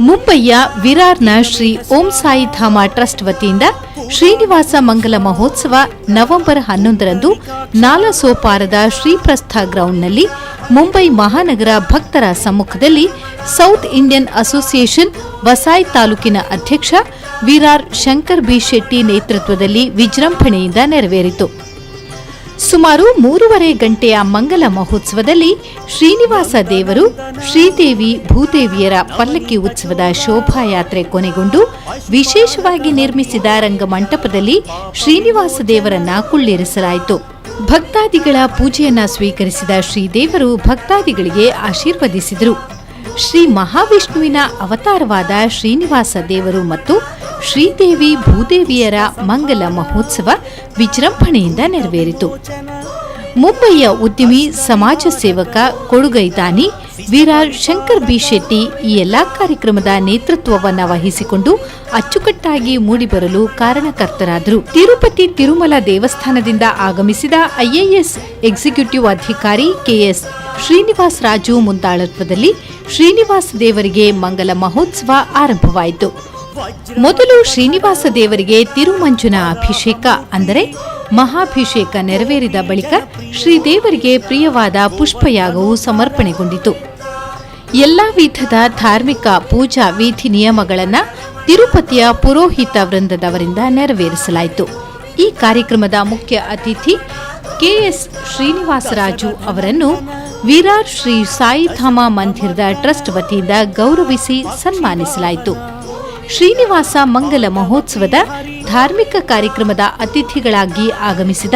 ಮುಂಬಯಿಯ ವಿರಾರ್ನ ಶ್ರೀ ಓಂ ಸಾಯಿ ಧಾಮ trust ವತಿಯಿಂದ ಶ್ರೀನಿವಾಸ ಮಂಗಲ ಮಹೋತ್ಸವ ನವೆಂಬರ್ 11ರಂದು ನಾಲಸೋಪಾರದ ಶ್ರೀಪ್ರಸ್ಥ ಗ್ರೌಂಡ್ನಲ್ಲಿ ಮುಂಬೈ ಮಹಾನಗರ ಭಕ್ತರ ಸಮ್ಮುಖದಲ್ಲಿ ಸೌತ್ ಇಂಡಿಯನ್ ಅಸೋಸಿಯೇಷನ್ ವಸಾಯಿ ತಾಲೂಕಿನ ಅಧ್ಯಕ್ಷ ವಿರಾರ್ ಶಂಕರ್ ಬಿ ಶೆಟ್ಟಿ ನೇತೃತ್ವದಲ್ಲಿ ವಿಜೃಂಭಣೆಯಿಂದ ನೆರವೇರಿತು. ಸುಮಾರು 3.5 ಗಂಟೆಯ ಮಂಗಲ ಮಹೋತ್ಸವದಲ್ಲಿ ಶ್ರೀನಿವಾಸ ದೇವರು, ಶ್ರೀದೇವಿ, ಭೂದೇವಿಯರ ಪಲ್ಲಕ್ಕಿ ಉತ್ಸವದ ಶೋಭಾಯಾತ್ರೆ ಕೊನೆಗೊಂಡು ವಿಶೇಷವಾಗಿ ನಿರ್ಮಿಸಿದ ರಂಗಮಂಟಪದಲ್ಲಿ ಶ್ರೀನಿವಾಸ ದೇವರನ್ನ ಕುಳ್ಳಿರಿಸಲಾಯಿತು. ಭಕ್ತಾದಿಗಳ ಪೂಜೆಯನ್ನ ಸ್ವೀಕರಿಸಿದ ಶ್ರೀದೇವರು ಭಕ್ತಾದಿಗಳಿಗೆ ಆಶೀರ್ವದಿಸಿದರು. ಶ್ರೀ ಮಹಾವಿಷ್ಣುವಿನ ಅವತಾರವಾದ ಶ್ರೀನಿವಾಸ ದೇವರು ಮತ್ತು ಶ್ರೀದೇವಿ, ಭೂದೇವಿಯರ ಮಂಗಲ ಮಹೋತ್ಸವ ವಿಜೃಂಭಣೆಯಿಂದ ನೆರವೇರಿತು. ಮುಂಬಯಿಯ ಉದ್ಯಮಿ, ಸಮಾಜ ಸೇವಕ, ಕೊಡುಗೈದಾನಿ ವಿರಾರ್ ಶಂಕರ್ ಬಿ ಶೆಟ್ಟಿ ಈ ಎಲ್ಲಾ ಕಾರ್ಯಕ್ರಮದ ನೇತೃತ್ವವನ್ನು ವಹಿಸಿಕೊಂಡು ಅಚ್ಚುಕಟ್ಟಾಗಿ ಮೂಡಿಬರಲು ಕಾರಣಕರ್ತರಾದರು. ತಿರುಪತಿ ತಿರುಮಲ ದೇವಸ್ಥಾನದಿಂದ ಆಗಮಿಸಿದ ಐಎಎಸ್ ಎಕ್ಸಿಕ್ಯೂಟಿವ್ ಅಧಿಕಾರಿ ಕೆಎಸ್ ಶ್ರೀನಿವಾಸ ರಾಜು ಮುಂದಾಳತ್ವದಲ್ಲಿ ಶ್ರೀನಿವಾಸ ದೇವರಿಗೆ ಮಂಗಲ ಮಹೋತ್ಸವ ಆರಂಭವಾಯಿತು. ಮೊದಲು ಶ್ರೀನಿವಾಸ ದೇವರಿಗೆ ತಿರುಮಂಜುನ ಅಭಿಷೇಕ ಅಂದರೆ ಮಹಾಭಿಷೇಕ ನೆರವೇರಿದ ಬಳಿಕ ಶ್ರೀದೇವರಿಗೆ ಪ್ರಿಯವಾದ ಪುಷ್ಪಯಾಗವು ಸಮರ್ಪಣೆಗೊಂಡಿತು. ಎಲ್ಲಾ ವಿಧದ ಧಾರ್ಮಿಕ ಪೂಜಾ ವಿಧಿ ನಿಯಮಗಳನ್ನು ತಿರುಪತಿಯ ಪುರೋಹಿತ ವೃಂದದವರಿಂದ ನೆರವೇರಿಸಲಾಯಿತು. ಈ ಕಾರ್ಯಕ್ರಮದ ಮುಖ್ಯ ಅತಿಥಿ ಕೆಎಸ್ ಶ್ರೀನಿವಾಸರಾಜು ಅವರನ್ನು ವಿರಾರ್ ಶ್ರೀ ಸಾಯಿಧಾಮ ಮಂದಿರದ ಟ್ರಸ್ಟ್ ವತಿಯಿಂದ ಗೌರವಿಸಿ ಸನ್ಮಾನಿಸಲಾಯಿತು. ಶ್ರೀನಿವಾಸ ಮಂಗಲ ಮಹೋತ್ಸವದ ಧಾರ್ಮಿಕ ಕಾರ್ಯಕ್ರಮದ ಅತಿಥಿಗಳಾಗಿ ಆಗಮಿಸಿದ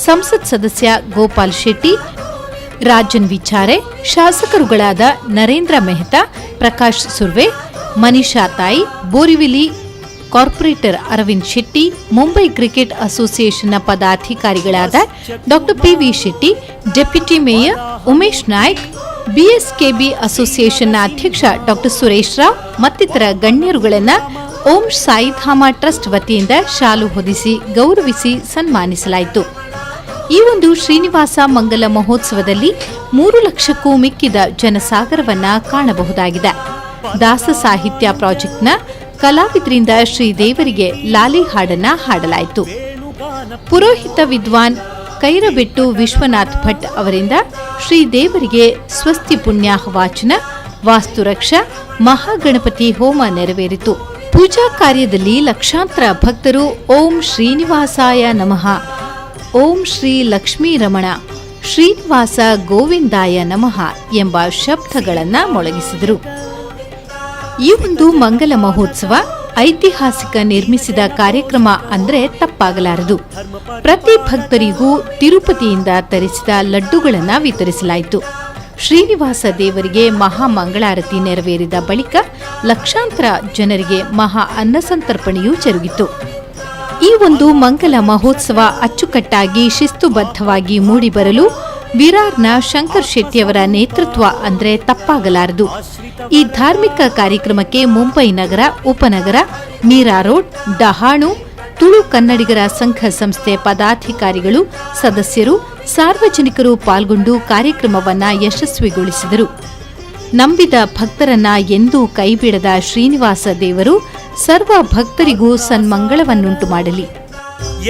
ಸಂಸತ್ ಸದಸ್ಯ ಗೋಪಾಲ್ ಶೆಟ್ಟಿ, ರಾಜನ್ ವಿಚಾರೆ, ಶಾಸಕರುಗಳಾದ ನರೇಂದ್ರ ಮೆಹ್ತಾ, ಪ್ರಕಾಶ್ ಸುರ್ವೆ, ಮನೀಷಾ ತಾಯಿ, ಬೋರಿವಿಲಿ ಕಾರ್ಪೊರೇಟರ್ ಅರವಿಂದ್ ಶೆಟ್ಟಿ, ಮುಂಬೈ ಕ್ರಿಕೆಟ್ ಅಸೋಸಿಯೇಷನ್ನ ಪದಾಧಿಕಾರಿಗಳಾದ Dr PV Shetty, deputy mayor Umesh Naik, BSKB ಅಸೋಸಿಯೇಷನ್ನ ಅಧ್ಯಕ್ಷ ಡಾ ಸುರೇಶ್ ರಾವ್ ಮತ್ತಿತರ ಗಣ್ಯರುಗಳನ್ನು ಓಂ ಸಾಯಿಧಾಮ ಟ್ರಸ್ಟ್ ವತಿಯಿಂದ ಶಾಲು ಹೊದಿಸಿ ಗೌರವಿಸಿ ಸನ್ಮಾನಿಸಲಾಯಿತು. ಈ ಒಂದು ಶ್ರೀನಿವಾಸ ಮಂಗಲ ಮಹೋತ್ಸವದಲ್ಲಿ 3 ಲಕ್ಷಕ್ಕೂ ಮಿಕ್ಕಿದ ಜನಸಾಗರವನ್ನ ಕಾಣಬಹುದಾಗಿದೆ. ದಾಸ ಸಾಹಿತ್ಯ ಪ್ರಾಜೆಕ್ಟ್ನ ಕಲಾವಿದರಿಂದ ಶ್ರೀದೇವರಿಗೆ ಲಾಲಿ ಹಾಡನ್ನ ಹಾಡಲಾಯಿತು. ಪುರೋಹಿತ ವಿದ್ವಾನ್ ಕೈರಬೆಟ್ಟು ವಿಶ್ವನಾಥ್ ಭಟ್ ಅವರಿಂದ ಶ್ರೀದೇವರಿಗೆ ಸ್ವಸ್ತಿ ಪುಣ್ಯಾಹ ವಾಚನ, ವಾಸ್ತುರಕ್ಷ, ಮಹಾಗಣಪತಿ ಹೋಮ ನೆರವೇರಿತು. ಪೂಜಾ ಕಾರ್ಯದಲ್ಲಿ ಲಕ್ಷಾಂತರ ಭಕ್ತರು ಓಂ ಶ್ರೀನಿವಾಸಾಯ ನಮಃ, ಓಂ ಶ್ರೀ ಲಕ್ಷ್ಮೀ ರಮಣ, ಶ್ರೀನಿವಾಸ ಗೋವಿಂದಾಯ ನಮಃ ಎಂಬ ಶಬ್ದಗಳನ್ನು ಮೊಳಗಿಸಿದರು. ಈ ಒಂದು ಮಂಗಲ ಮಹೋತ್ಸವ ಐತಿಹಾಸಿಕ ನಿರ್ಮಿಸಿದ ಕಾರ್ಯಕ್ರಮ ಅಂದರೆ ತಪ್ಪಾಗಲಾರದು. ಪ್ರತಿ ಭಕ್ತರಿಗೂ ತಿರುಪತಿಯಿಂದ ತರಿಸಿದ ಲಡ್ಡುಗಳನ್ನು ವಿತರಿಸಲಾಯಿತು. ಶ್ರೀನಿವಾಸ ದೇವರಿಗೆ ಮಹಾ ಮಂಗಳಾರತಿ ನೆರವೇರಿದ ಬಳಿಕ ಲಕ್ಷಾಂತರ ಜನರಿಗೆ ಮಹಾ ಅನ್ನಸಂತರ್ಪಣೆಯೂ ಜರುಗಿತು. ಈ ಒಂದು ಮಂಗಲ ಮಹೋತ್ಸವ ಅಚ್ಚುಕಟ್ಟಾಗಿ ಶಿಸ್ತುಬದ್ಧವಾಗಿ ಮೂಡಿಬರಲು ವಿರಾರ್ನ ಶಂಕರ್ ಶೆಟ್ಟಿಯವರ ನೇತೃತ್ವ ಅಂದರೆ ತಪ್ಪಾಗಲಾರದು. ಈ ಧಾರ್ಮಿಕ ಕಾರ್ಯಕ್ರಮಕ್ಕೆ ಮುಂಬೈ ನಗರ, ಉಪನಗರ, ಮೀರಾ ರೋಡ್, ಡಹಾಣು, ತುಳು ಕನ್ನಡಿಗರ ಸಂಘ ಸಂಸ್ಥೆ ಪದಾಧಿಕಾರಿಗಳು, ಸದಸ್ಯರು, ಸಾರ್ವಜನಿಕರು ಪಾಲ್ಗೊಂಡು ಕಾರ್ಯಕ್ರಮವನ್ನು ಯಶಸ್ವಿಗೊಳಿಸಿದರು. ನಂಬಿದ ಭಕ್ತರನ್ನ ಎಂದೂ ಕೈಬಿಡದ ಶ್ರೀನಿವಾಸ ದೇವರು ಸರ್ವ ಭಕ್ತರಿಗೂ ಸನ್ಮಂಗಳವನ್ನುಂಟು ಮಾಡಲಿ.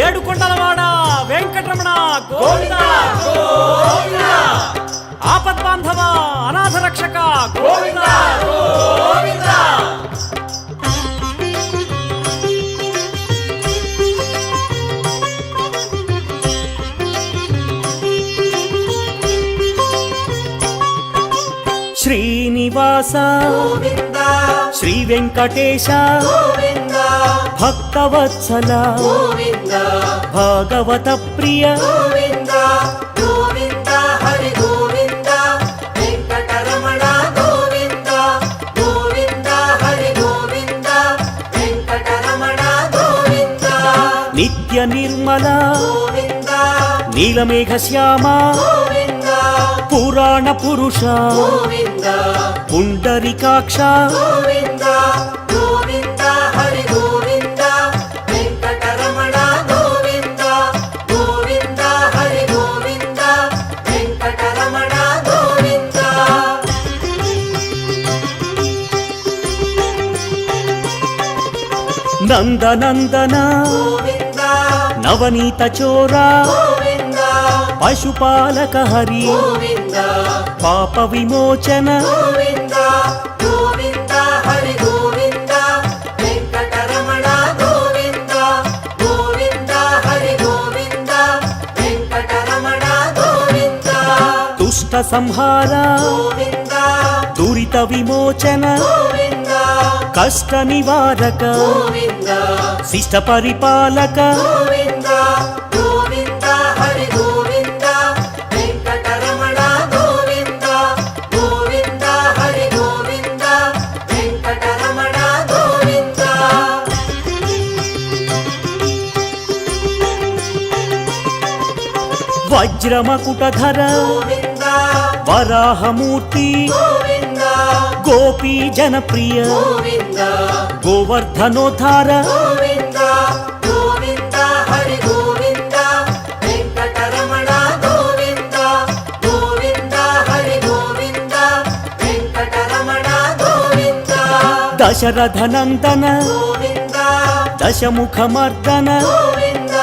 ಏಡುಕೊಂಡಲವಾಡ ವೆಂಕಟರಮಣ ಗೋವಿಂದ ಗೋವಿಂದ, ಆಪತ್ ಬಾಂಧವ ಅನಾಥ ರಕ್ಷಕ ಗೋವಿಂದ ಗೋವಿಂದ. ಶ್ರೀನಿವಾಸ ಗೋವಿಂದ, ಶ್ರೀ ವೆಂಕಟೇಶ ಗೋವಿಂದ, ಭಕ್ತವತ್ಸಲ ಗೋವಿಂದ, ಭಾಗವತ ಪ್ರಿಯ ಗೋವಿಂದ ಗೋವಿಂದ, ಹರಿ ಗೋವಿಂದ, ವೆಂಕಟರಮಣ ಗೋವಿಂದ ಗೋವಿಂದ, ಹರಿ ಗೋವಿಂದ, ವೆಂಕಟರಮಣ ಗೋವಿಂದ. ನಿತ್ಯ ನಿರ್ಮಲ ಗೋವಿಂದ, ನೀಲಮೇಘ ಶ್ಯಾಮ ಗೋವಿಂದ, పురాణ పురుష గోవింద పుండరీకాక్ష గోవింద గోవింద హరి గోవింద వెంకటరమణ గోవింద గోవింద హరి గోవింద వెంకటరమణ గోవింద నందనందన గోవింద నవనీత చోర గోవింద పశుపాలక హరి గోవింద పాప విమోచన గోవింద గోవింద హరి గోవింద వెంకటరమణ గోవింద గోవింద హరి గోవింద వెంకటరమణ గోవింద దుష్ట సంహార గోవింద దురిత విమోచన గోవింద కష్ట నివారక గోవింద శిష్ట పరిపాలక గోవింద గోవింద హరి గోవింద వెంకటరమణ గోవింద గోవింద హరి గోవింద వెంకటరమణ గోవింద వజ్రమకుటధర గోవింద వరాహమూర్తి గోవింద గోపీ జనప్రియ గోవింద గోవర్ధనోద్ధార గోవింద గోవింద హరి గోవింద వెంకటరమణ గోవింద గోవింద హరి గోవింద వెంకటరమణ గోవింద దశరథ నందన గోవింద దశముఖమర్దన గోవింద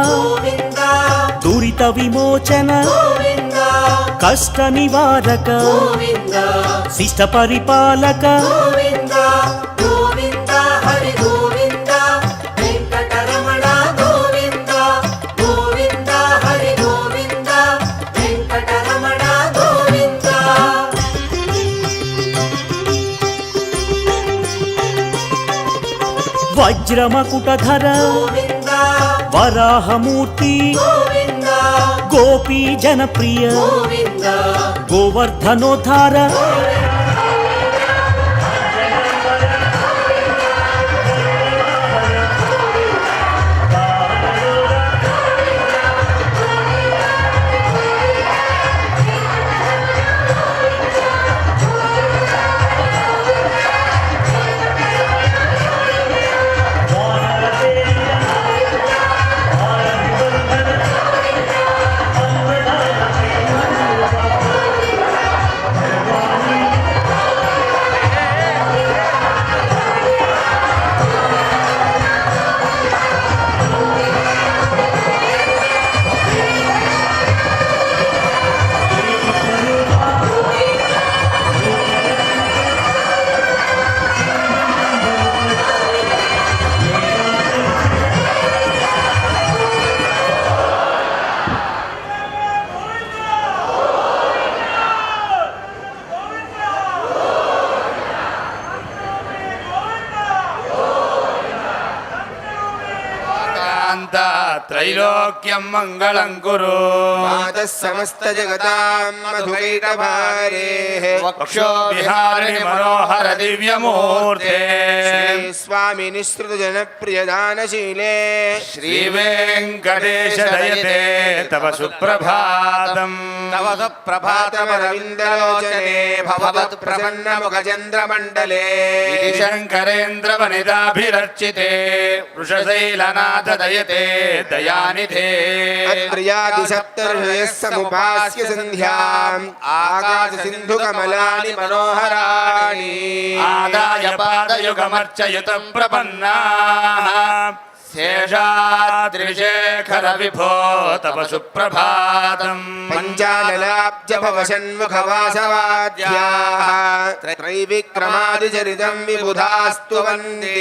గోవింద దురిత విమోచన గోవింద కష్ట నివారక గోవింద శిష్ట పరిపాలక గోవింద గోవింద హరి గోవింద వెంకటరమణ గోవింద గోవింద హరి గోవింద వెంకటరమణ గోవింద వజ్రమకుటధర గోవింద వరాహమూర్తి గోవింద గోపీ జనప్రియ గోవింద గోవర్ధనోద్ధార त्रैलोक्यं मङ्गलं कुरु मातः समस्तजगतां मधुकैटभारेः वक्षो विहारिणि मनोहर दिव्यमूर्ते स्वामी निःसृतजनप्रियदानशीले श्रीवेङ्कटेश दयते तव सुप्रभातम् तव सुप्रभातमरविन्दलोचने भवत् प्रसन्नमुखचन्द्रमण्डले शङ्करेन्द्रवनिताभिरर्चिते वृषशैलनाथ दयते दयानिधे अत्र्यादिसप्तर्षयः समुपास्य सन्ध्याम् आकाशसिन्धुकमलानि मनोहराणि आदाय पादयुगमर्चयुतं प्रपन्नाः शेषाद्रिशेखर विभो तव सुप्रभातम् पञ्चानलाब्जभवषण्मुखवासवाद्याः त्रैविक्रमादिचरितं विबुधास्तु वन्दे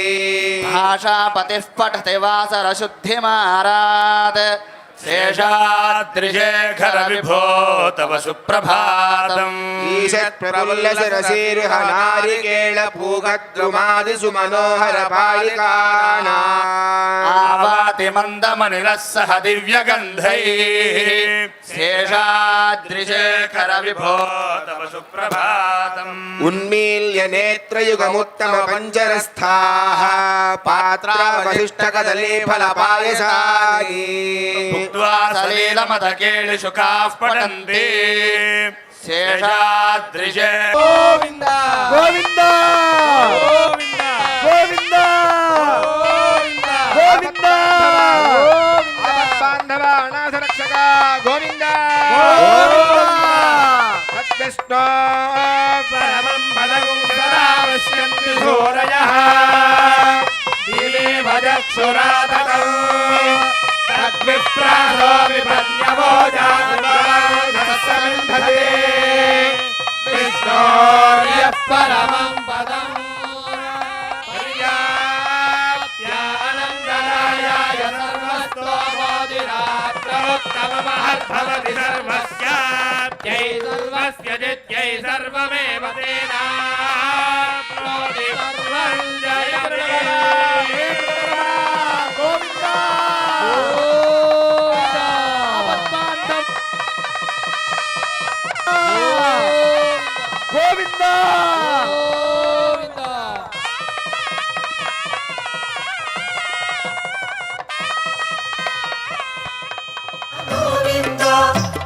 भाषापतिः पठति वासरशुद्धिमारात् शेषाद्रिशेखर विभो तव सुप्रभातम् ईषत्प्रफुल्लशिरसीर्हनारिकेळपूगद्रुमादिषु मनोहरपालिकानाम् आवाति मन्दमनिलः सह दिव्यगन्धैः शेषाद्रिशेखर विभो तव सुप्रभातम् उन्मील्य नेत्रयुगमुत्तमपञ्चरस्थाः पात्रावशिष्टकदले फलपायसानि भुक्त्वा सलीलमदकेलिशुकाः पठन्ति शेषाद्रिशे गोविन्द गोविन्द गोविन्द गोविन्द बान्धव अनाथरक्षक गोविन्द तद्विष्णो परमं पदं सदा पश्यन्ति सूरयः दिवे भजक्षुरातकम् तद्विप्रासो विपन्यवो जानते विष्णोर्यः परमं पदम् पर्याप्त्यानन्दरायाय सर्वस्तोमोदिरात्रोत्तममहद्भवति सर्वस्याप्त्यै सर्वस्य जित्यै सर्वमेव तेनाप्नोति सर्वं जयते गोविन्द गोविन्द गोविन्द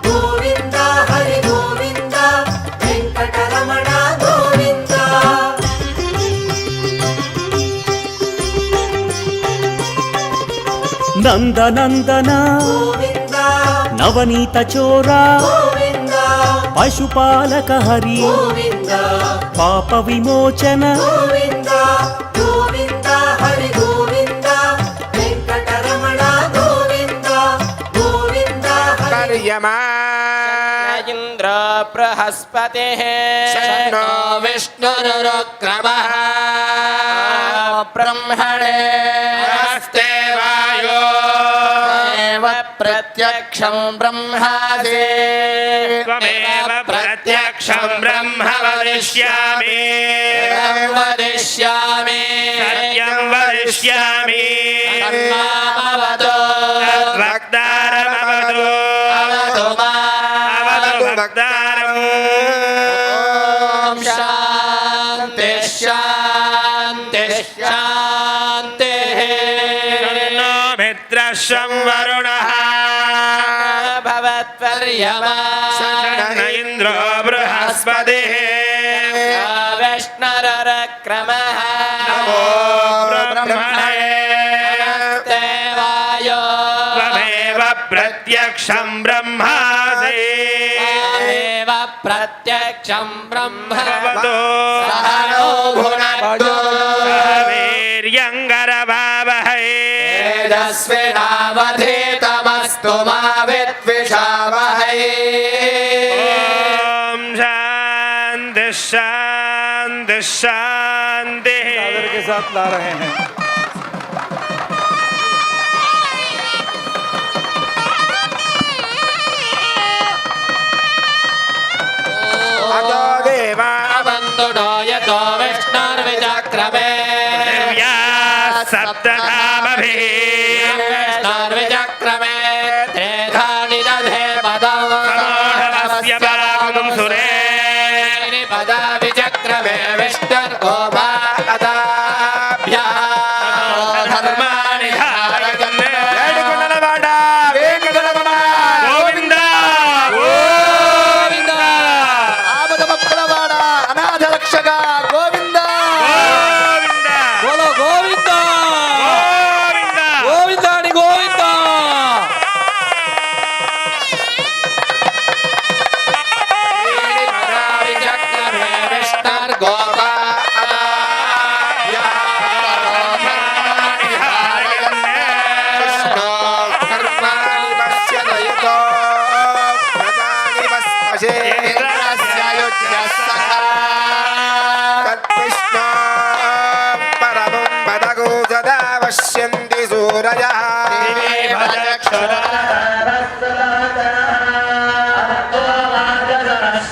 गोविन्द हरि गोविन्द वेङ्कटरमण गोविन्द ನಂದನಂದನ गोविन्द ನವನೀತ ಚೋರ गोविन्द ಪಶುಪಾಲಕ ಹರಿ गोविन्द ಪಾಪ ವಿಮೋಚನ गोविन्द गोविन्द हरि गोविन्द वेङ्कटरमण गोविन्द गोविन्द हरि कर्यमा इंद्र बृहस्पतिः शन्नो विष्णुरुक्रमः ब्रह्मणे नमस्ते वायो एव प्रत्यक्षं ब्रह्मादि त्वमेव प्रत्यक्षं ब्रह्म वदिष्यामि वदिष्यामि सत्यं वदिष्यामि तन्मामवतु तद्वक्तारमवतु अवतु माम्। अवतु वक्तारम् ॐ शान्ति शान्ति शान्तिः नो मित्रः संवरुणः भवत्पर्यमा न इन्द्रो बृहस्पतिः विष्णुरक्रमः नमो ब्रह्मणे देवायो त्वमेव प्रत्यक्षं ब्रह्मासि एव प्रत्यक्षं ब्रह्म भवतु सहनो भुनक्तु वीर्यङ्गरभावहै तेजस्विनावधीतमस्तु मा विद्विषावहै ॐ शान्तिः शान्तिः शान्तिः के साथ ला रहे हैं। अतो देवा वन्दुडो यतो विष्णुर्विचक्रमे दिव्या सप्तधामभिः विष्णुर्विचक्रमे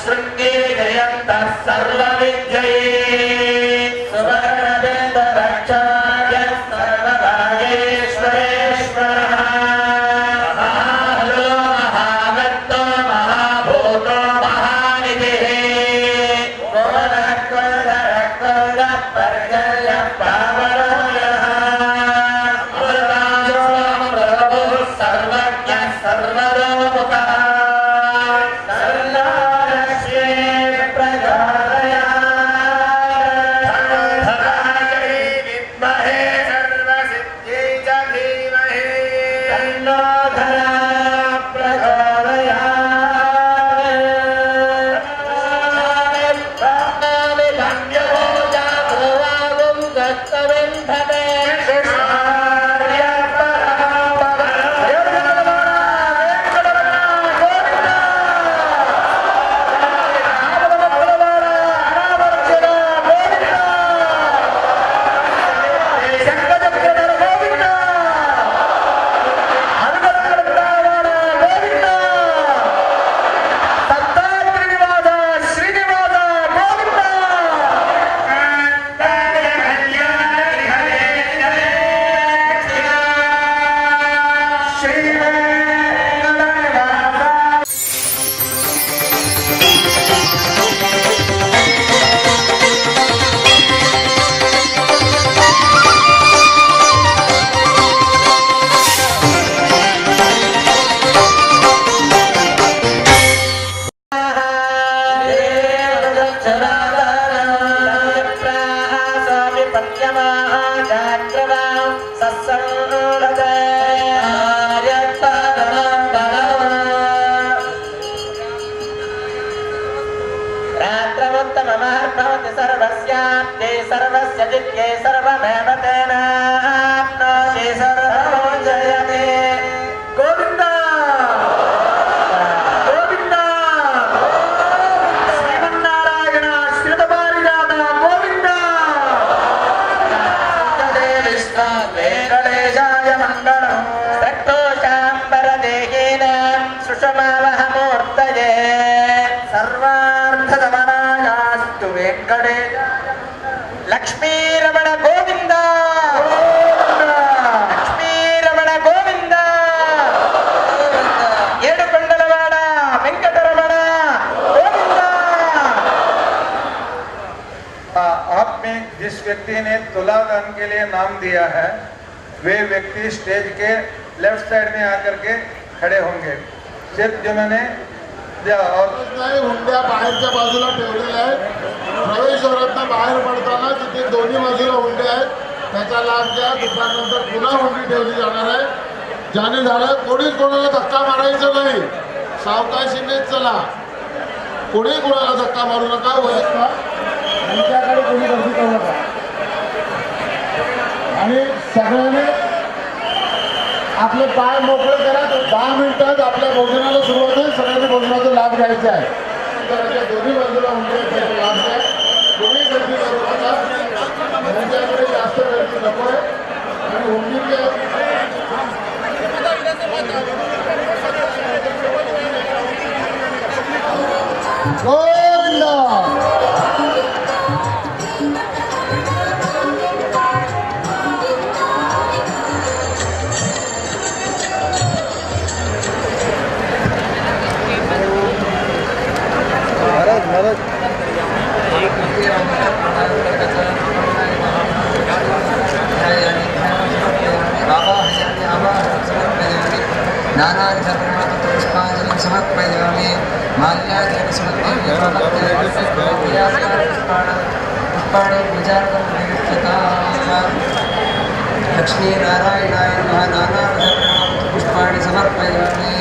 शृङ्गे जयन्तः सर्वविजये सुवर्णबिन्दरक्षाय सर्वभागेश्वरेश्वरः महालो महावत्तो महाभूतो महानिधिः पर्जन्यः पावनः प्रभुः सर्वज्ञः सर्वलोकः सर्वस्याप्ते सर्वस्य जित्ये सर्वमेव तेनाप्नोति सर्वो जयते गोविन्द गोविन्द श्रीमन्नारायण श्रीतपारिजात गोविन्द विष्णु वेङ्कटेशाय मङ्गलम् सत्तोषाम्बरदेहीनां सुषमावहमूर्तये सर्वार्थदमनायास्तु वेङ्कटेश लक्ष्मीरमण गोविन्द लक्ष्मीरमण गोविन्द येडुकोंडलवाड वेंकटरमण गोविन्द। आप में जिस व्यक्ति ने तुलादान के लिए नाम दिया है वे व्यक्ति स्टेज के लेफ्ट साइड में आकर के खड़े होंगे। सिर्फ जिन्होंने हुंड्या बाहेरच्या बाजूला ठेवलेल्या आहेत। प्रवेशद्वारातून बाहेर पडताना तिथे दोन्ही बाजूला हुंडे आहेत, त्याचा लाभ घ्या। दुपारनंतर पुन्हा हुंडी ठेवली जाणार आहे। ज्याने झालं कोणीच कोणाला धक्का मारायचा नाही, सावकाशीने चला, कोणी कोणाला धक्का मारू नका। वयस्कर यांच्याकडे कोणी गर्दी करू नका आणि सगळ्यांनी आपले पाय मोकळे करा। 10 मिनिटात आपल्या भोजनाला सुरुवात होईल। सगळ्यांनी भोजनाचा लाभ घ्यायचा आहे। दोन्ही बाजूला हुंड्याचा लाभ घ्या, कोणी गर्दी करू नका, त्यांच्याकडे जास्त गर्दी नको आहे आणि हुंडीच्या गोविंद नानाविधपुष्पाञ्जलिं समर्पयामि माल्यार्चनं पुष्पाणि पूजार्थं प्रयुज्यताम् लक्ष्मीनारायणाय नमः नानाविधपुष्पाणि समर्पयामि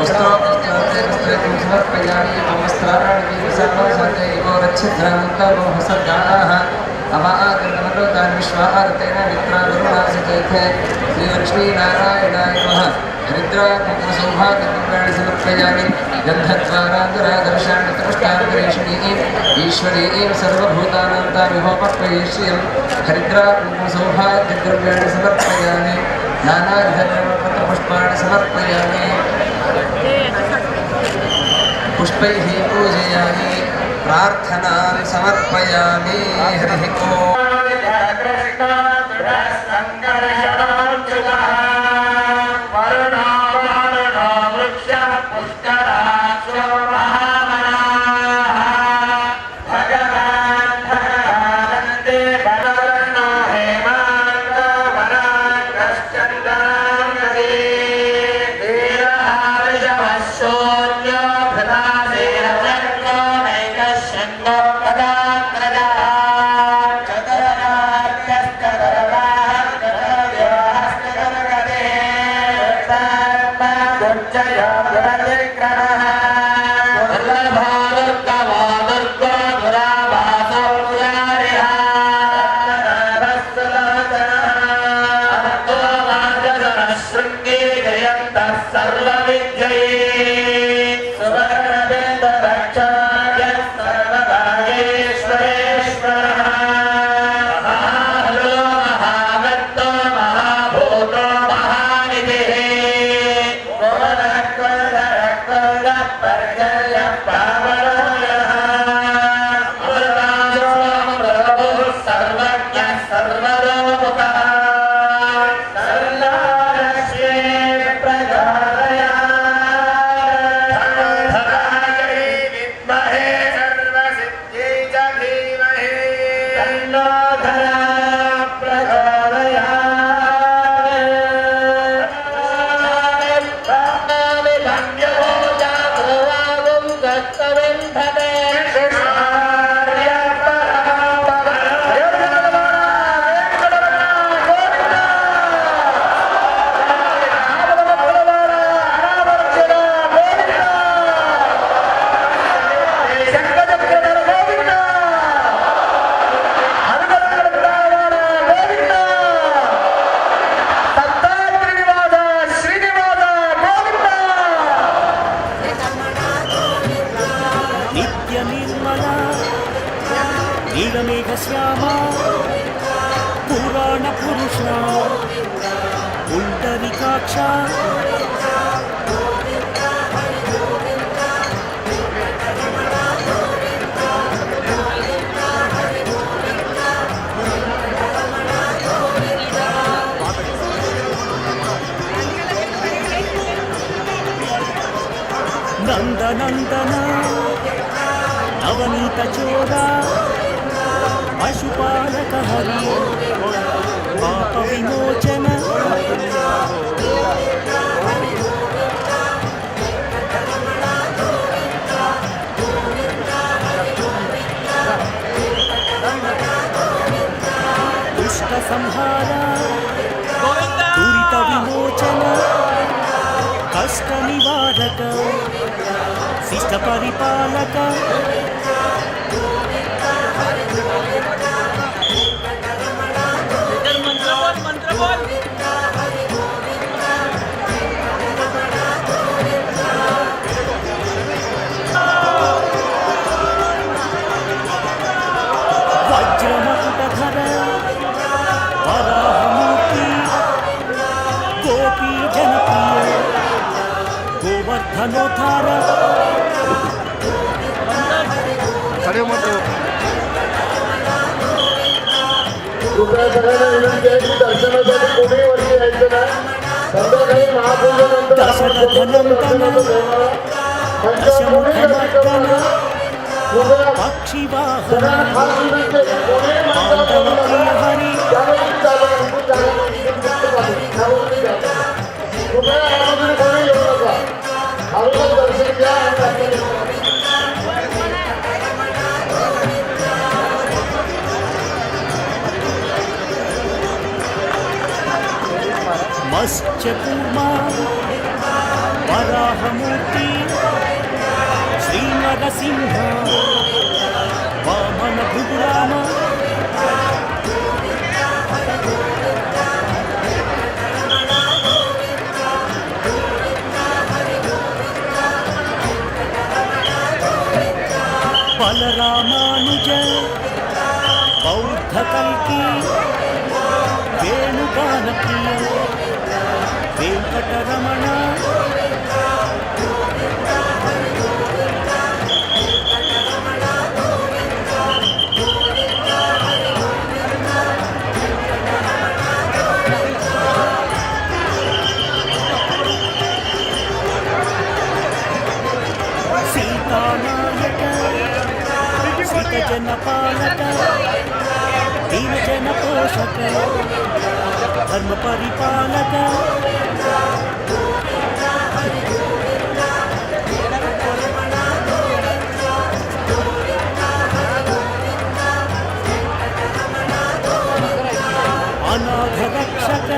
वस्त्रोपस्त्रं समर्पयामि वस्त्राणि सर्वसर्वैवो रच्छिद्रान्तमोहसर्गाः अवादनमलोकान् विश्वार्तेन मित्रावरुणासिते श्रीलक्ष्मीनारायणाय नमः हरिद्राकुङ्कुमसौभाग्यपुष्पाणि समर्पयामि गन्धद्वारान्तरादर्शान्तरष्टान्तरेषणीं ईश्वरीं सर्वभूतानां तामिहोपक्वये श्रियं हरिद्राकुङ्कुमसौभाग्यद्रव्याणि समर्पयामि नानाविधपुष्पाणि समर्पयामि पुष्पैः पूजयामि प्रार्थनां समर्पयामि हरिः ओम् శ్యామ పురాణ పురుష పుండరీకాక్ష నందనందన నవనీత చోరా పశుపాలక హరి పాప విమోచన దుష్ట సంహార దురిత విమోచన కష్ట నివారక శిష్ట పరిపాలక వజ్రమకుటధర వరాహమూర్తి గోపీ జనప్రియ గోవర్ధనోద్ధార कृपया सगळ्यांना विनंती आहे की दर्शनासाठी कोणीही वरती यायचं नाही. संध्याकाळी महापूजेनंतर आपण दर्शनाचं ठेवणार. पंचामृती गर्दी करू नका. कृपया सगळ्यांना खास विनंती आहे की कोणीही माणसं करू नका. त्यामुळे चालू कृपया यामध्ये कोणी येऊ नका. हळूहळू दर्शन घ्या आणि మత్స్యకూర్మా వరాహమూర్తి శ్రీనరసింహ వామన భృగురామ బలరామానుజ బౌద్ధ కల్కి వేణుగాన ప్రియ ವೆಂಕಟರಮಣ ಸೀತಾನಾಯಕ ಸಿತ ಜನಪಾಲಕ ದೀನ ಜನ ಪೋಷಕ ಧರ್ಮ ಪರಿಪಾಲಕ ಅನಾಥ ರಕ್ಷಕ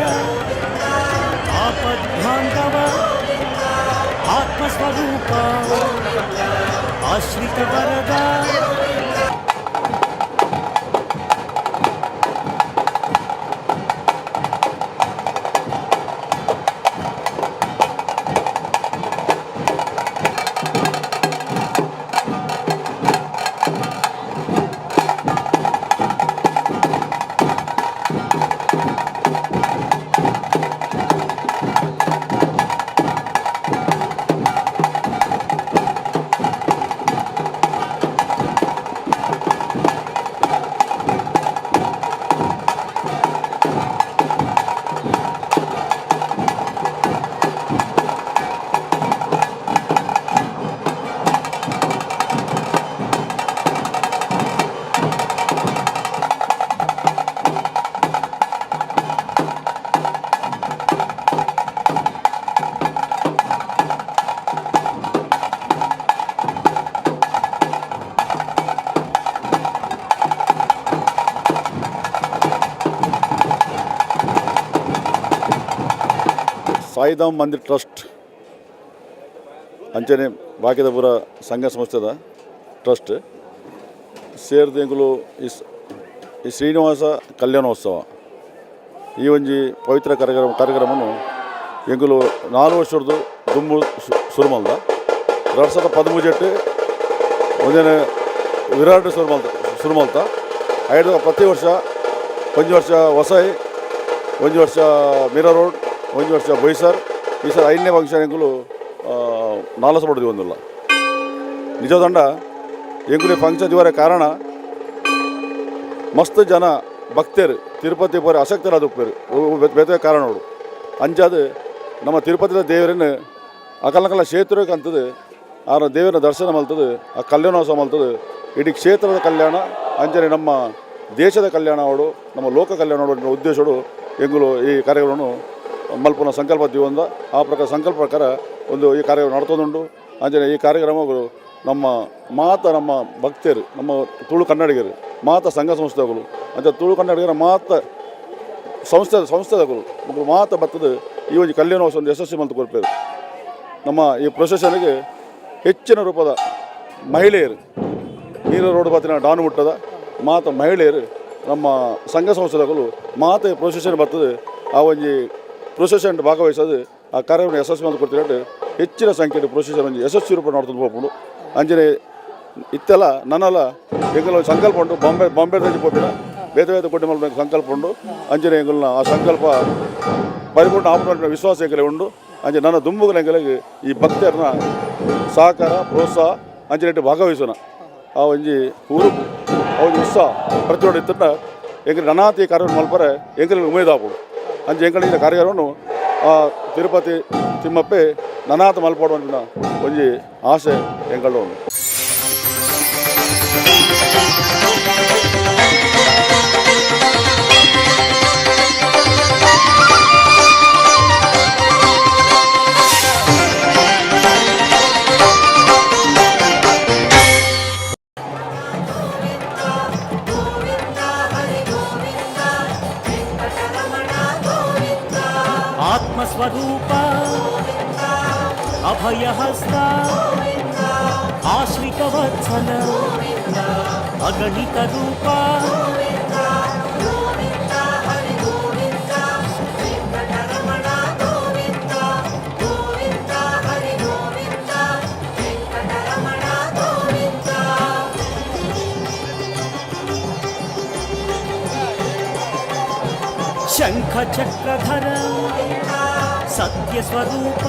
ಆಪದ್ಬಾಂಧವ ಆತ್ಮಸ್ವರೂಪ ಆಶ್ರಿತ ವರದ ಸಾಯಿಧಾಮ್ ಮಂದಿರ್ ಟ್ರಸ್ಟ್ ಅಂಚನೆ ಭಾಗ್ಯದಪುರ ಸಂಘ ಸಂಸ್ಥೆದ ಟ್ರಸ್ಟ್ ಸೇರಿದ ಎಂಕುಲು ಈ ಶ್ರೀನಿವಾಸ ಕಲ್ಯಾಣೋತ್ಸವ ಈ ಒಂಜಿ ಪವಿತ್ರ ಕಾರ್ಯಕ್ರಮವನ್ನು ಎಂಕುಲು 4 ವರ್ಷದ್ದು ದುಮ್ಮು ಸುರುಮಲ್ದ 2013 ಒಂದೇನೆ ವಿರಾಟ್ ಸುರುಮಲ್ತ ಐದು ಪ್ರತಿ ವರ್ಷ ಒಂದು ವರ್ಷ ಹೊಸೈ ಒಂದು ವರ್ಷ ಮೀರಾ ರೋಡ್ ಒಂದು ವರ್ಷ ಬೈಸರ್ ಈ ಸರ್ 5ನೇ ಫಂಕ್ಷನ್ ಎಂಕುಲು ನಾಲಸ ಪಡೆದು ಒಂದಿಲ್ಲ ನಿಜದಂಡ ಎಂಕುಲಿ ಫಂಕ್ಷನ್ ಇವರ ಕಾರಣ ಮಸ್ತ್ ಜನ ಭಕ್ತರು ತಿರುಪತಿ ಪೋರೆ ಆಸಕ್ತರಾದ ಉಪ್ಪೇರು ಬೇರೆ ಕಾರಣಗಳು ಅಂಚಾದ ನಮ್ಮ ತಿರುಪತಿದ ದೇವರನ್ನು ಅಕಲಕಲ ಕ್ಷೇತ್ರಕ್ಕೆ ಅಂತದ್ದು ಆ ದೇವರ ದರ್ಶನ ಮಲ್ತದೆ ಆ ಕಲ್ಯಾಣೋತ್ಸವ ಮಲ್ತದೆ ಇಡೀ ಕ್ಷೇತ್ರದ ಕಲ್ಯಾಣ ಅಂಚನೆ ನಮ್ಮ ದೇಶದ ಕಲ್ಯಾಣ ಅವಡು ನಮ್ಮ ಲೋಕ ಕಲ್ಯಾಣ ಉದ್ದೇಶಗಳು ಎಂಗುಲು ಈ ಕಾರ್ಯಕ್ರಮವನ್ನು ಮಲ್ಪನ ಸಂಕಲ್ಪ ದಿವಂದ ಆ ಪ್ರಕಾರ ಸಂಕಲ್ಪ ಪ್ರಕಾರ ಒಂದು ಈ ಕಾರ್ಯಕ್ರಮ ನಡ್ತೊಂದುಂಡು ಅಂಚನೆ ಈ ಕಾರ್ಯಕ್ರಮಗಳು ನಮ್ಮ ಭಕ್ತರು ನಮ್ಮ ತುಳು ಕನ್ನಡಿಗರು ಮಾತ ಸಂಘ ಸಂಸ್ಥೆಗಳು ಅಂಚೆ ತುಳು ಕನ್ನಡಿಗರ ಮಾತ ಸಂಸ್ಥೆಗಳು ಮಾತ ಬರ್ತದೆ ಈ ಒಂದು ಕಲ್ಯಾಣೋತ್ಸವ ಒಂದು ಯಶಸ್ವಿ ಮಂತ್ ಕೊಡ್ಪೇರು ನಮ್ಮ ಈ ಪ್ರೊಸೆಷನ್ಗೆ ಹೆಚ್ಚಿನ ರೂಪದ ಮಹಿಳೆಯರು ನೀರು ರೋಡ್ ಬತ್ತಿನ ಡಾನು ಮುಟ್ಟದ ಮಾತ ಮಹಿಳೆಯರು ನಮ್ಮ ಸಂಘ ಸಂಸ್ಥೆಗಳು ಮಾತ ಪ್ರೊಸೆಷನ್ ಬರ್ತದೆ ಆ ಒಂದು ಪ್ರೊಸೆಷನ್ ಭಾಗವಹಿಸೋದು ಆ ಕಾರ್ಯಕ್ರಮ ಯಶಸ್ವಿ ಅಂತ ಕೊಡ್ತೀರಂటే ಹೆಚ್ಚಿನ ಸಂಖ್ಯೆಯ ಪ್ರೊಸೆಷನ್ ಒಂದು ಯಶಸ್ವಿ ರೂಪ ನೋಡ್ಕೊಂಡು ಹೋಗ್ಬೋದು ಅಂಜನೆ ಇತ್ತೆಲ್ಲ ನನ್ನೆಲ್ಲ ಎಂಗಲ ಸಂಕಲ್ಪ ಉಂಟು ಬಾಂಬೆ ಹೋಗ್ತೀರ ಬೇರೆ ಕೊಟ್ಟು ಮಾಡಬೇಕು ಸಂಕಲ್ಪ ಉಂಟು ಅಂಜನೆ ಎಂಗಲ್ನ ಆ ಸಂಕಲ್ಪ ಪರಿಪೂರ್ಣ ಆಪರೇಟ್ ವಿಶ್ವಾಸ ಎಂಗಲೇ ಉಂಟು ಅಂಜೆ ನನ್ನ ದುಂಬುಗಳ ಎಂಗಲಿಗೆ ಈ ಭಕ್ತರನ್ನ ಸಹಕಾರ ಪ್ರೋತ್ಸಾಹ ಅಂಜನೆ ಭಾಗವಹಿಸೋಣ ಆ ಒಂಜಿ ಊರು ಆ ಒಂದು ಉತ್ಸಾಹ ಪ್ರತಿಯೊಂದು ಇತ್ತ ಎಂಗಲಿ ನನಾತಿ ಕಾರ್ಯಕ್ರಮ ಮಲ್ಪರೆ ಎಂಗಲಿಗೆ ಉಮೇದಾಗ್ಬೋದು ಅಂಚೆ ಎಂಗಲಿನ ಕಾರ್ಯಕ್ರಮವನ್ನು ತಿರುಪತಿ ತಿಮ್ಮಪ್ಪೆ ನನಾತ ಮಲ್ಪಡುವಂಥ ಒಂಜಿ ಆಸೆ ಎಂಗಳು ಉಂಟು. ಆತ್ಮಸ್ವರೂಪ ಅಭಯಹಸ್ತ ಆಶ್ರಿತ ವತ್ಸಲ ಅಗಣಿತ ರೂಪ ಶಂಖ ಚಕ್ರಧರ सत्यस्वरूप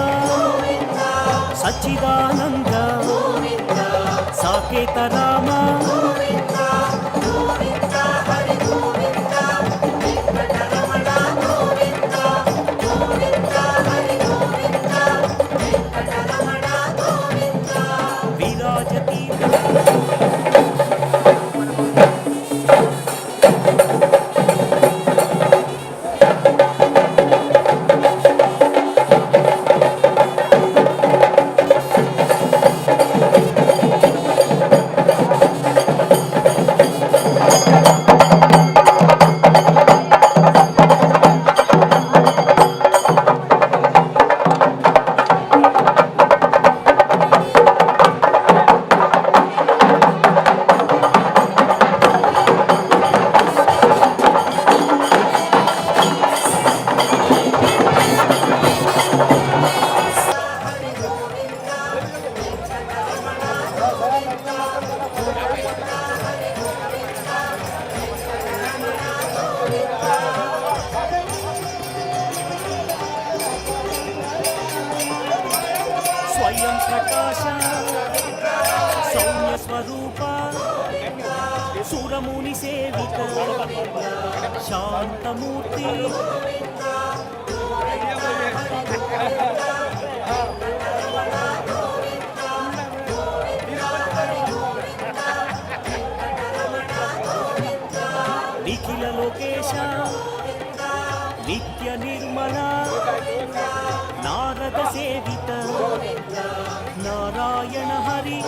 सच्चिदानंद साकेत राम विराजती स्वयं प्रकाश सौम्य स्वरूप सुरमुनि सेवित शांतमूर्ति निखिल लोकेश नित्य निर्मला नारद सेवित नारायण हरि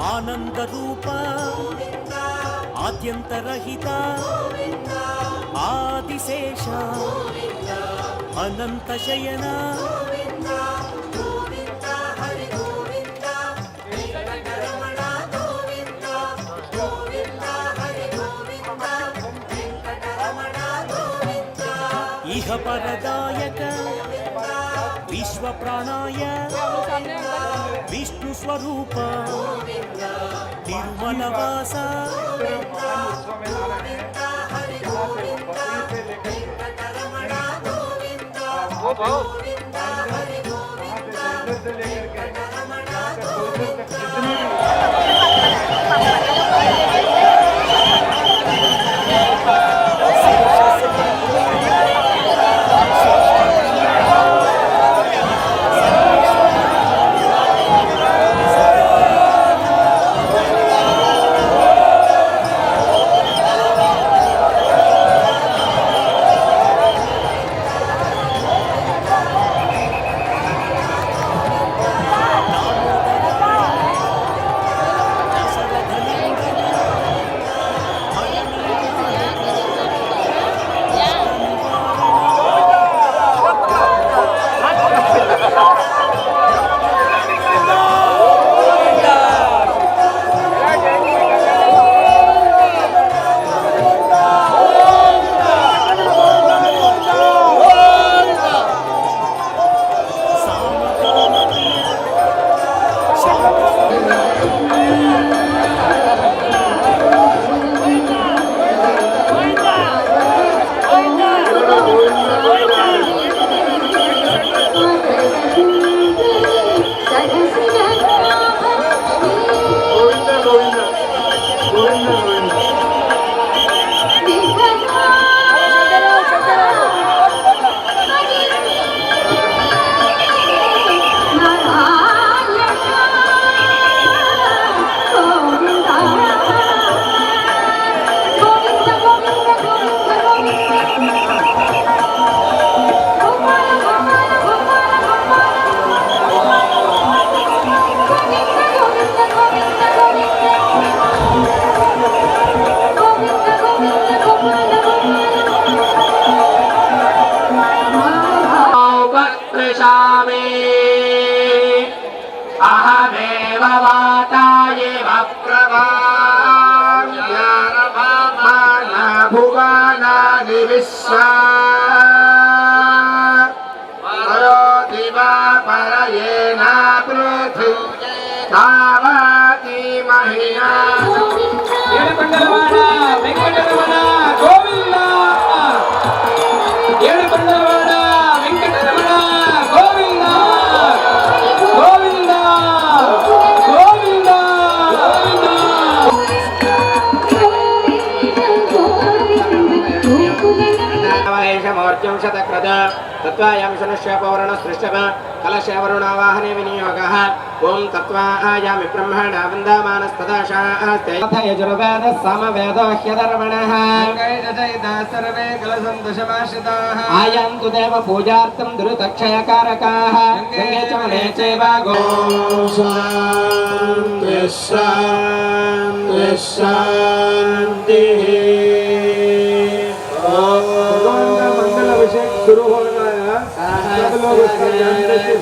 आनंद रूप आद्यंतरहित आदिशेष अनंत शयन इह परदायक विश्व प्राणाय विष्णु स्वरूप तिरुमलवास अहमेव वातायेव प्रभाव्यानभामाना भुवनानि विश्वा स्थावती महिमा ఏడుకొండలవాడ వెంకటరమణ గోవింద ఏడుకొండలవాడ వెంకటరమణ గోవింద గోవింద గోవింద మూर्त्यं शतक्रद तत्त्वायां शनस्य पौरणसृष्टव कलशवरुणावाहने विनियोगः ॐ तत्त्वायामि ब्रह्मणा वन्दामानस्तदाशास्ते यजुर्वेद सामवेदो ह्यधर्मणः सर्वे कलसन्तोषमाश्रिताः आयान्तु देव पूजार्थं दुरितक्षयकारकाः गङ्गे च मुने चैव गो शान्तिः मंगल अभिषेक शुरू हो रहा है। सब लोग उसका यंत्र से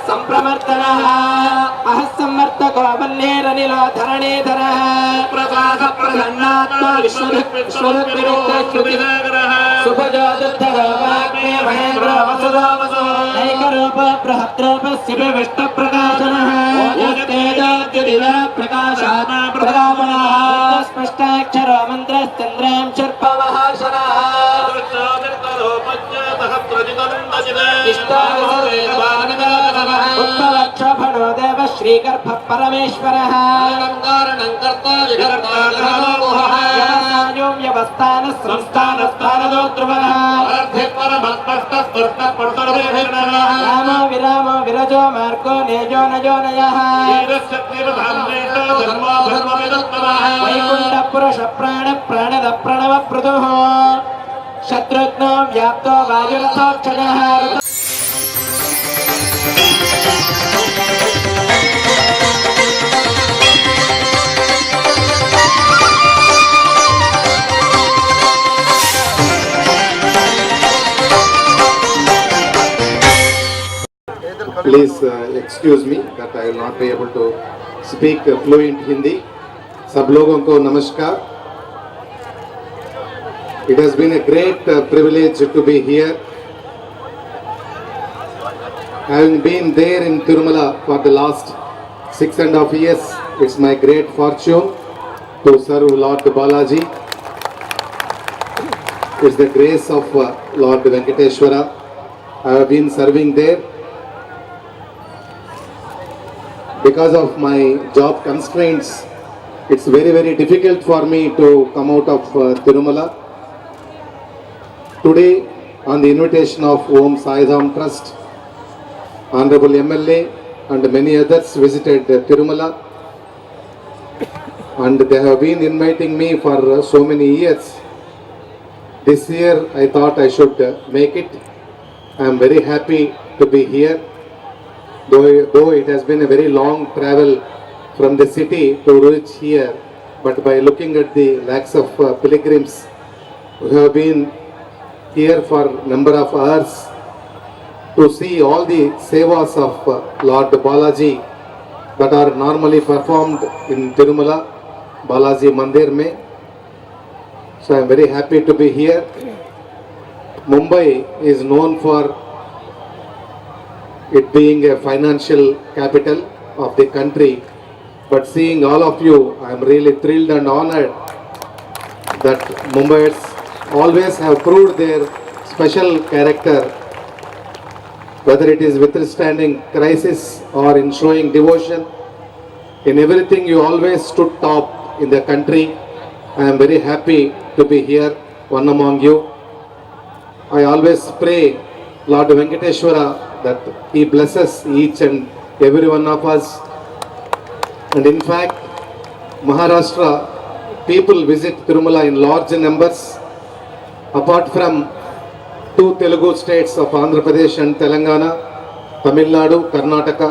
संप्रमर्दनः अहस्सम्मर्दको वन्नेरनिलो धरणीधरः प्रसाद प्रसन्नात्मा विश्वरुक्विरुद्धश्रुतिसागरः सुभजोदुद्धरो वाग्मे महेन्द्र वसुदो वसो ऐकरूप बृहद्रूपस्य विष्णुप्रकाशनः यत्तेजोद्युदिवः प्रकाशात् प्रकामनः स्पष्टाक्षरो मन्त्रश्चन्द्रां शर्पवः शनः उत्पलक्षोभणो देव श्रीगर्भ परमेश्वरः व्यवस्थान संस्थानस्थानदो ध्रुवः रामो विरामो विरजो मार्गो नेजो नजो नयः वैकुण्ठ पुरुष प्राण प्राणद Pranav पृथुः शत्रुघ्नो व्याप्तो वायुरथोक्षजः Please excuse me that I will not be able to speak fluent Hindi. सब लोगों को नमस्कार. It has been a great privilege to be here. Having been there in Tirumala for the last 6.5 years, it's my great fortune to serve Lord Balaji. It's the grace of Lord Venkateshwara. I have been serving there. Because of my job constraints, it's very difficult for me to come out of Tirumala. Today, on the invitation of Om Sai Dham Trust, Honorable MLA and many others visited Tirumala, and they have been inviting me for so many years. This year I thought I should make it. I am very happy to be here. Though it has been a very long travel from the city to reach here, but by looking at the lakhs of pilgrims who have been here for number of hours to see all the sevas of Lord Balaji that are normally performed in Tirumala Balaji Mandir mein. So I am very happy to be here. Mumbai is known for it being a financial capital of the country, but seeing all of you, I am really thrilled and honored that Mumbaians always have proved their special character, whether it is withstanding crisis or in showing devotion. In everything you always stood top in the country. I am very happy to be here, one among you. I always pray Lord Venkateshwara that He blesses each and every one of us. And in fact, Maharashtra people visit Tirumala in large numbers. Apart from two Telugu states of Andhra Pradesh and Telangana, Tamil Nadu, Karnataka,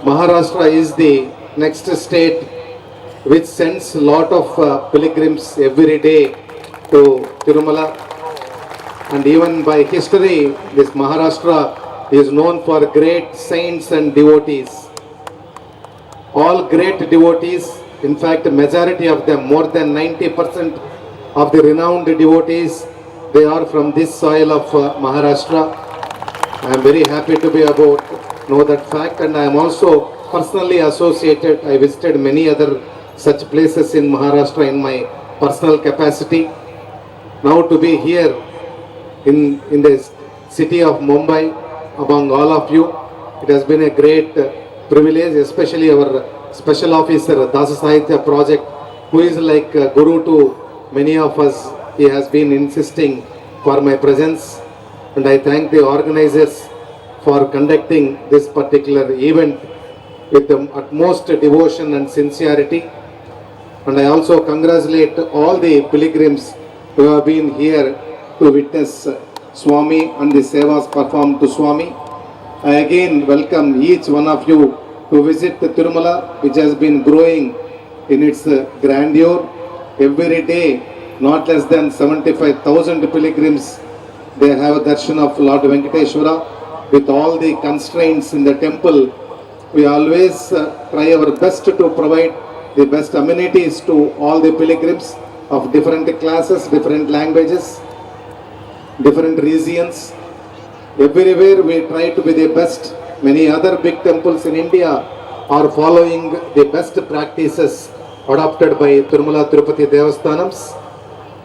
Maharashtra is the next state which sends lot of pilgrims every day to Tirumala. And even by history, this Maharashtra is known for great saints and devotees. All great devotees, in fact, majority of them, more than 90% of the renowned devotees, they are from this soil of Maharashtra. I am very happy to be know that fact, and I am also personally associated. I visited many other such places in Maharashtra in my personal capacity. Now to be here in the city of Mumbai among all of you, it has been a great privilege, especially our special officer Dasa Sahitya project, who is like guru to many of us. He has been insisting for my presence, and I thank the organizers for conducting this particular event with the utmost devotion and sincerity. And I also congratulate all the pilgrims who have been here to witness Swami and the sevas performed to Swami. I again welcome each one of you to visit the Tirumala, which has been growing in its grandeur. Every day, not less than 75,000 pilgrims, they have a darshan of Lord Venkateshwara. With all the constraints in the temple, we always try our best to provide the best amenities to all the pilgrims of different classes, different languages, different regions. Everywhere we try to be the best. Many other big temples in India are following the best practices adopted by Tirumala Tirupati Devasthanams.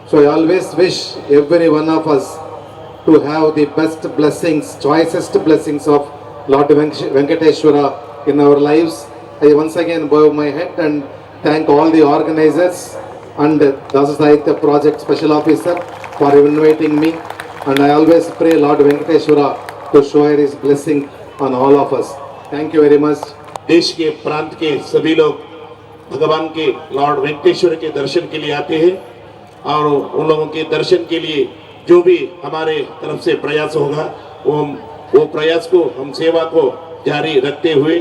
So I always wish every one of us to have the best blessings, choicest blessings of Lord Venkateshwara in our lives. I once again bow my head and thank all the organizers and Dasa Sahitya Project Special Officer for inviting me. And I always pray Lord Venkateshwara to shower His blessing on all of us. Thank you very much. देश के प्रांत के सभी लोग भगवान के Lord Venkateshwara के दर्शन के लिए आते हैं, और उन लोगों के दर्शन के लिए जो भी हमारे तरफ से प्रयास होगा वो प्रयास को, हम सेवा को जारी रखते हुए,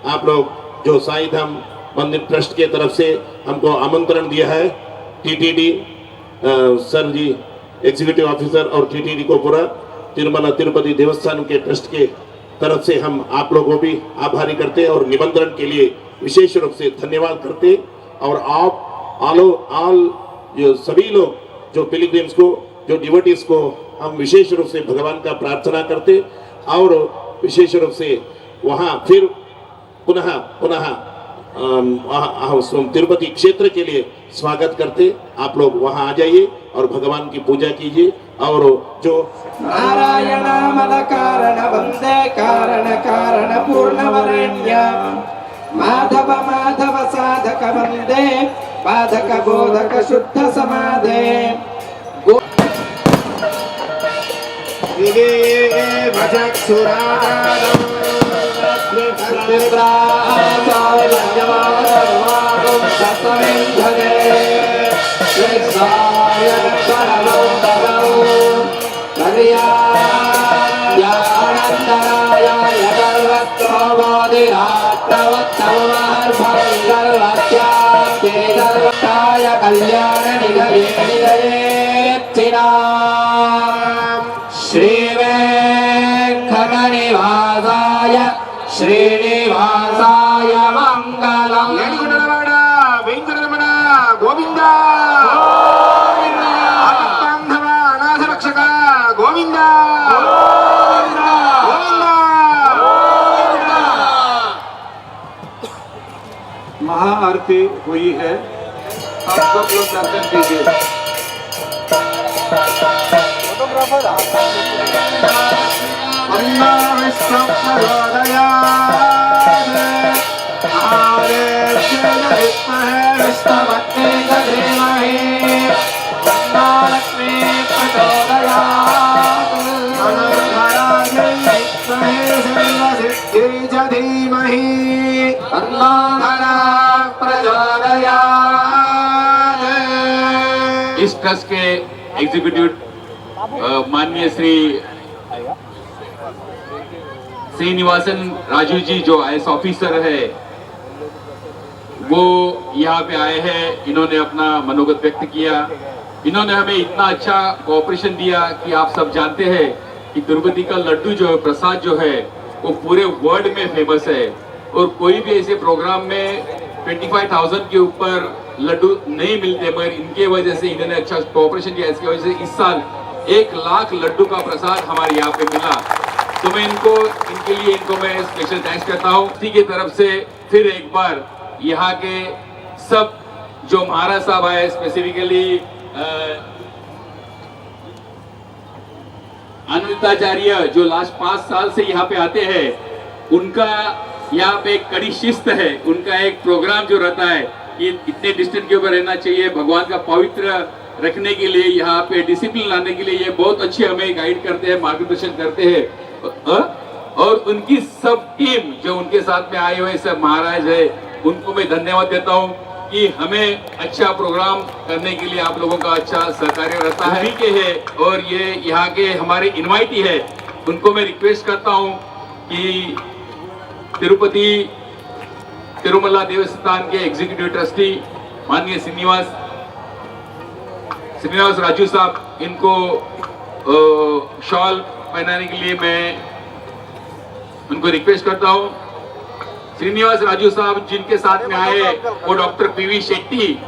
आप लोग जो साईं धाम मंदिर ट्रस्ट के तरफ से हमको आमंत्रण दिया है, टीटीडी सर जी एग्जीक्यूटिव ऑफिसर और टीटीडी को पूरा तिरुमला तिरुपति देवस्थान के ट्रस्ट के तरफ से हम आप लोगों को भी आभारी करते और निमंत्रण के लिए विशेष रूप से धन्यवाद करते। और आप ऑल जो सभी लोग जो पिलग्रिम्स को, जो डिवोटीज को हम विशेष रूप से भगवान का प्रार्थना करते और विशेष रूप से वहाँ फिर पुनः तिरुपति क्षेत्र के लिए स्वागत करते। आप लोग वहाँ आ जाइए और भगवान की पूजा कीजिए। और जो नारायण मद कारण वंदे कारण कारण पूर्णवरेण्य माधव माधव साधक वंदे बाधक बोधक शुद्ध समाधे कल्याण श्री वेंकटनिवासाय श्रीनिवासाय मंगलम। वेंकटरमण गोविंद बांधव अनाथ रक्षक गोविंद महाआरती हुई है, आप सब लोग दर्शन कीजिए। लक्ष्मी प्रचोदयात् इस ट्रस्ट के एग्जीक्यूटिव माननीय श्री श्रीनिवासन राजू जी जो आईएएस ऑफिसर है, वो यहाँ पे आए हैं। इन्होंने अपना मनोगत व्यक्त किया। इन्होंने हमें इतना अच्छा कोऑपरेशन दिया कि आप सब जानते हैं कि तिरुपति का लड्डू जो है, प्रसाद जो है, वो पूरे वर्ल्ड में फेमस है और कोई भी ऐसे प्रोग्राम में 25,000 के ऊपर लड्डू नहीं मिलते, मगर इनके वजह से इन्होंने अच्छा कोऑपरेशन किया। इसकी वजह से इस साल 1 लाख लड्डू का प्रसाद हमारे यहाँ पे मिला। तो मैं इनके लिए मैं स्पेशल थैंक्स करता हूँ। इसी की तरफ से फिर एक बार यहाँ के सब जो महाराज साहब आए, स्पेसिफिकली अनिताचार्य जो लास्ट 5 साल से यहाँ पे आते हैं, उनका यहाँ पे एक कड़ी शिस्त है। उनका एक प्रोग्राम जो रहता है कि इतने डिस्टेंस के ऊपर रहना चाहिए, भगवान का पवित्र रखने के लिए, यहाँ पे डिसिप्लिन लाने के लिए ये बहुत अच्छे हमें गाइड करते हैं, मार्गदर्शन करते हैं। और उनकी सब टीम जो उनके साथ में आए हुए सब महाराज है, उनको मैं धन्यवाद देता हूँ कि हमें अच्छा प्रोग्राम करने के लिए आप लोगों का अच्छा सहकार्य रहता है। के है और ये यहाँ के हमारे इनवाइटी है, उनको मैं रिक्वेस्ट करता हूँ कि तिरुपति तिरुमला देवस्थान के एग्जीक्यूटिव ट्रस्टी माननीय श्रीनिवास राजू साहब, इनको शॉल पहनाने के लिए मैं उनको रिक्वेस्ट करता हूँ। श्रीनिवास राजू साहब जिनके साथ में आए वो डॉक्टर पीवी शेट्टी।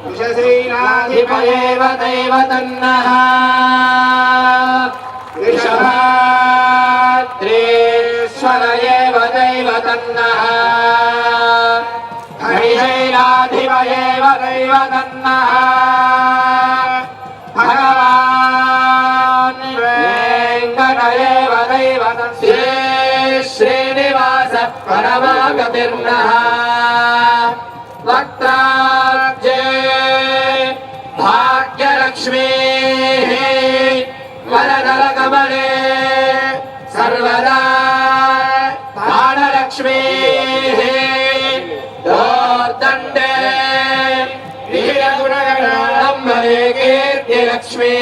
श्रीनिवास परमागतिर्नः वक्त्राब्जे भाग्यलक्ष्मी वरदलकमले सर्वदा दानलक्ष्मी दोर्दण्डे वीरगुणगणाम्बरे कीर्तिलक्ष्मी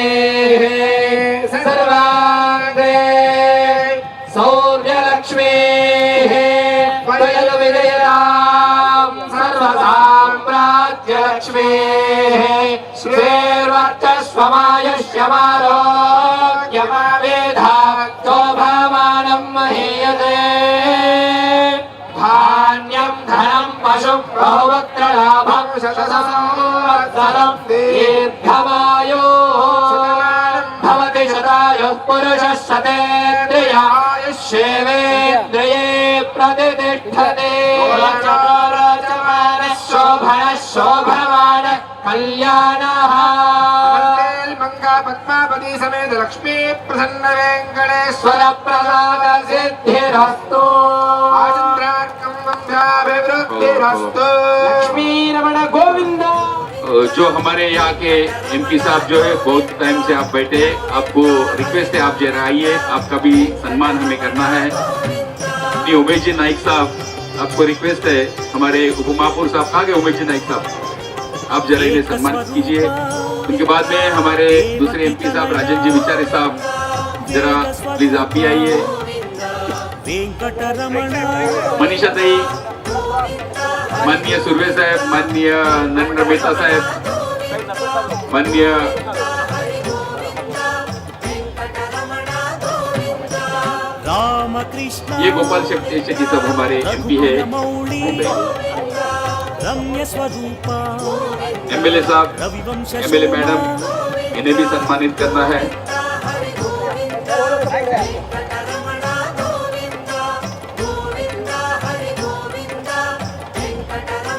सर्वाङ्गे सौर्यलक्ष्मी सर्वसाम्राज्यलक्ष्मी श्रीर्वर्चस्वमायुष्यमारोग्यमावेधाक्तो भावानं महीयते धान्यं धनं पशुं बहुवक्त्रलाभं शतसंवत्सरं दीर्घमायुः भवति शतायुः पुरुषः शतेन्द्रियायुष्येवेन्द्रिये प्रतिष्ठते शोभन शोभमान कल्याणः मंगा पद्मावती समेत लक्ष्मी प्रसन्न वेंकटेश्वर प्रसाद सिद्धिरस्तु आचंद्रार्कं वंशाभिवृद्धिरस्तु लक्ष्मी रमण गोविंद। जो हमारे यहाँ के एमपी साहब जो है, बहुत टाइम से आप बैठे, आपको रिक्वेस्ट है आप जरा आइए, आपका भी सम्मान हमें करना है। उमेश जी नाइक साहब, आपको रिक्वेस्ट है, हमारे उपमापुर साहब कहाँ गए? उमेश जी नाइक साहब, आप जरा इन्हें सम्मान कीजिए। उनके बाद में हमारे दूसरे एमपी साहब राजेंद्र जी विचारे साहब, जरा प्लीज आप भी आइए। मनीषा ताई, माननीय सुर्वे साहब, माननीय नरेंद्र मेहता साहब, माननीय ये गोपाल शेट्टी जी सब हमारे एमपी है। एमएलए साहब, एमएलए मैडम, इन्हें भी सम्मानित करना है।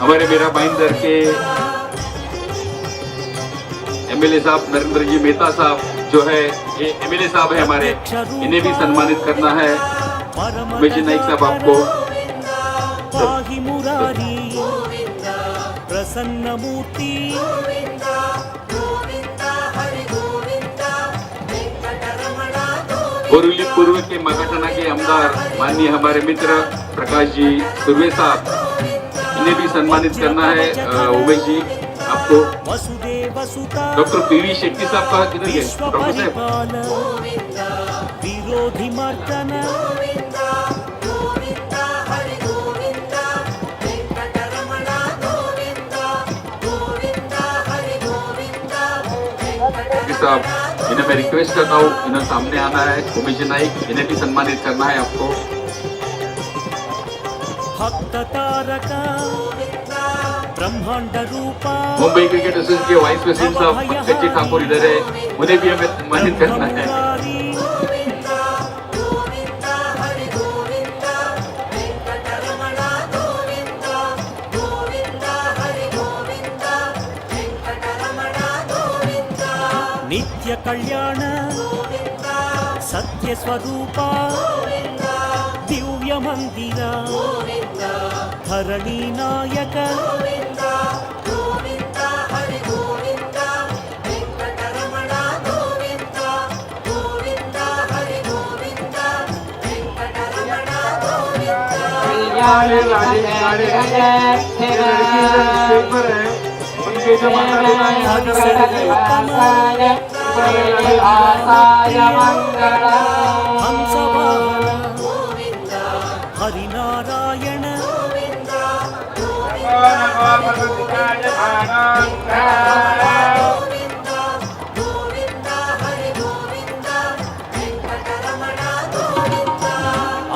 हमारे मेरा भाईंदर के एमएलए साहब नरेंद्र जी मेहता साहब जो है, ये एमएलए साहब है हमारे, इन्हें भी सम्मानित करना है। उमेश जी नाइक साहब आपको प्रसन्न मूर्ति बोरीवली पूर्व के मगाटाना के आमदार माननीय हमारे मित्र प्रकाश जी सुर्वे साहब, इन्हें भी सम्मानित करना है। उमेश जी आपको वसुता डॉक्टर पीवी शेट्टी साहब का किधर गए? विश्व डॉक्टर साहब परिपाल विरोधी मर्दन साहब, इन्हें मैं रिक्वेस्ट करता हूँ, इन्हें सामने आना है, कमीशन नाइक, इन्हें भी सम्मानित करना है आपको। भक्त तारका ब्रह्मांड रूपा मुंबई क्रिकेट एसोसिएशन के वाइस प्रेसिडेंट साहब पंकज ठाकुर इधर है, उन्हें भी हमें सम्मानित करना है। नित्य कल्याण सत्य स्वरूपा दिव्य मंदिर धरणी नायक उनके जो माता पिता हैं हरिनारायण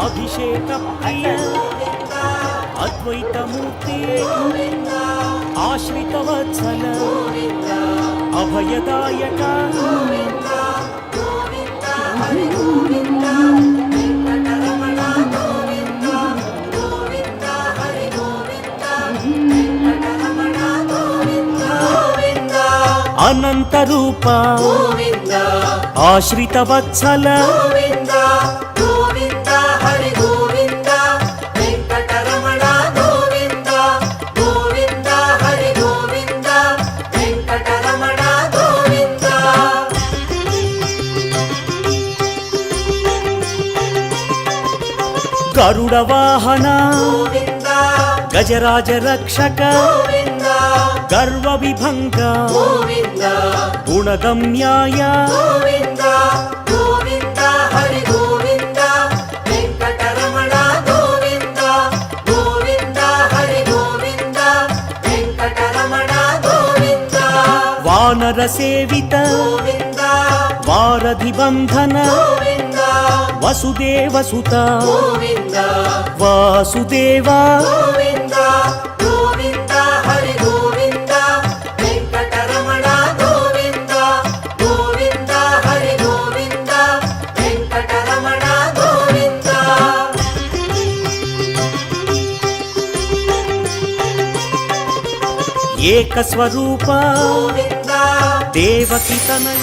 अभिषेक प्रिय अद्वैत मूर्ति आश्रित वत्सल अभयदायक अनंत रूप आश्रित वत्सल गरुड़ वाहन गजराज रक्षक गर्व विभंग गुणगम्याय वानर सेवित वारधि बंधन वसुदेव सुत वासुदेवा एक स्वरूप देवकी तनय